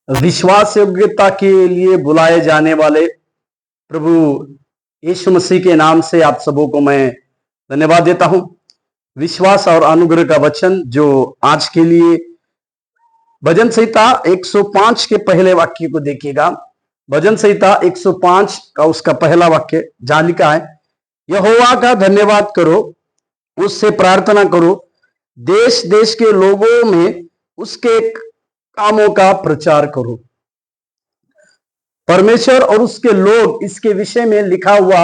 विश्वास योग्यता के लिए बुलाए जाने वाले प्रभु यीशु मसीह के नाम से आप सबों को मैं धन्यवाद देता हूं। विश्वास और अनुग्रह का वचन जो आज के लिए भजन संहिता 105 के पहले वाक्य को देखिएगा। भजन संहिता 105 का उसका पहला वाक्य जहां लिखा है, यहोवा का धन्यवाद करो, उससे प्रार्थना करो, देश देश के लोगों में उसके कामों का प्रचार करो। परमेश्वर और उसके लोग, इसके विषय में लिखा हुआ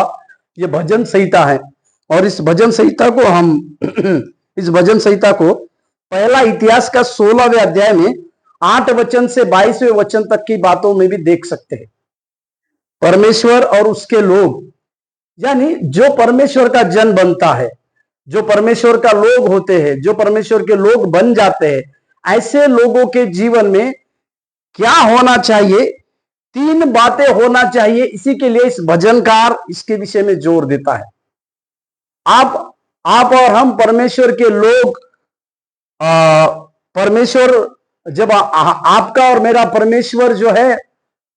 यह भजन संहिता है। और इस भजन संहिता को हम इस भजन संहिता को पहला इतिहास का 16वें अध्याय में 8 वचन से 22वें वचन तक की बातों में भी देख सकते हैं। परमेश्वर और उसके लोग, यानी जो परमेश्वर का जन बनता है, जो परमेश्वर का लोग होते हैं, जो परमेश्वर के लोग बन जाते हैं, ऐसे लोगों के जीवन में क्या होना चाहिए, 3 बातें होना चाहिए। इसी के लिए इस भजनकार इसके विषय में जोर देता है। आप और हम परमेश्वर के लोग, परमेश्वर जब आपका और मेरा परमेश्वर जो है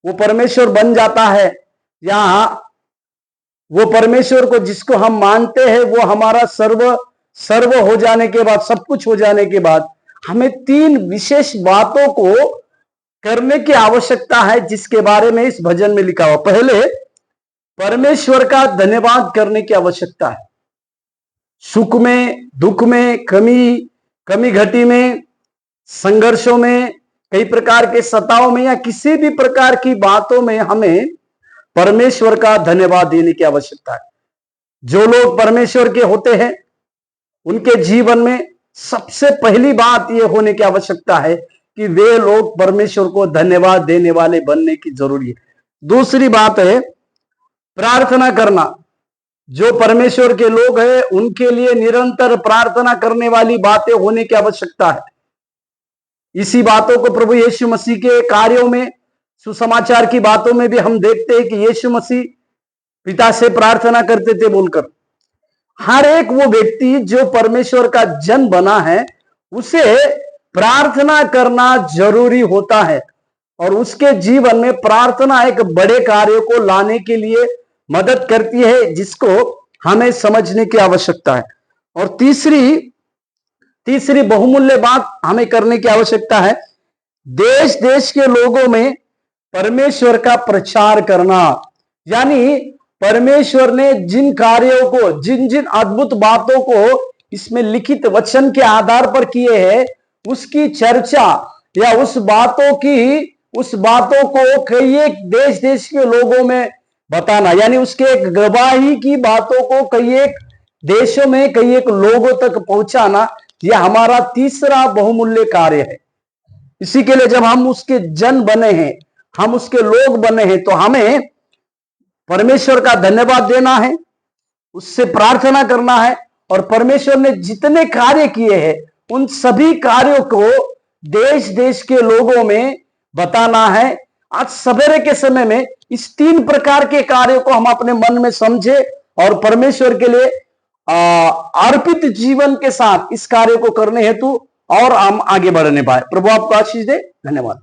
वो परमेश्वर बन जाता है, या वो परमेश्वर को जिसको हम मानते हैं वो हमारा सर्व हो जाने के बाद, सब कुछ हो जाने के बाद, हमें 3 विशेष बातों को करने की आवश्यकता है, जिसके बारे में इस भजन में लिखा हुआ। पहले परमेश्वर का धन्यवाद करने की आवश्यकता है। सुख में, दुख में, कमी घटी में, संघर्षों में, कई प्रकार के सताओं में, या किसी भी प्रकार की बातों में हमें परमेश्वर का धन्यवाद देने की आवश्यकता है। जो लोग परमेश्वर के होते हैं उनके जीवन में सबसे पहली बात यह होने की आवश्यकता है कि वे लोग परमेश्वर को धन्यवाद देने वाले बनने की जरूरी है। दूसरी बात है प्रार्थना करना। जो परमेश्वर के लोग हैं उनके लिए निरंतर प्रार्थना करने वाली बातें होने की आवश्यकता है। इसी बातों को प्रभु यीशु मसीह के कार्यों में, सुसमाचार की बातों में भी हम देखते हैं कि यीशु मसीह पिता से प्रार्थना करते थे बोलकर। हर एक वो व्यक्ति जो परमेश्वर का जन बना है उसे प्रार्थना करना जरूरी होता है, और उसके जीवन में प्रार्थना एक बड़े कार्य को लाने के लिए मदद करती है, जिसको हमें समझने की आवश्यकता है। और तीसरी बहुमूल्य बात हमें करने की आवश्यकता है, देश देश के लोगों में परमेश्वर का प्रचार करना। यानी परमेश्वर ने जिन कार्यों को, जिन अद्भुत बातों को इसमें लिखित वचन के आधार पर किए हैं, उसकी चर्चा या उस बातों को कई एक देश देश के लोगों में बताना, यानी उसके एक गवाही की बातों को कई एक देशों में, कई एक लोगों तक पहुंचाना, यह हमारा तीसरा बहुमूल्य कार्य है। इसी के लिए जब हम उसके जन बने हैं, हम उसके लोग बने हैं, तो हमें परमेश्वर का धन्यवाद देना है, उससे प्रार्थना करना है, और परमेश्वर ने जितने कार्य किए हैं उन सभी कार्यों को देश देश के लोगों में बताना है। आज सवेरे के समय में इस 3 प्रकार के कार्यों को हम अपने मन में समझे और परमेश्वर के लिए अर्पित जीवन के साथ इस कार्य को करने हेतु और हम आगे बढ़ने पाए। प्रभु आपको आशीष दे। धन्यवाद।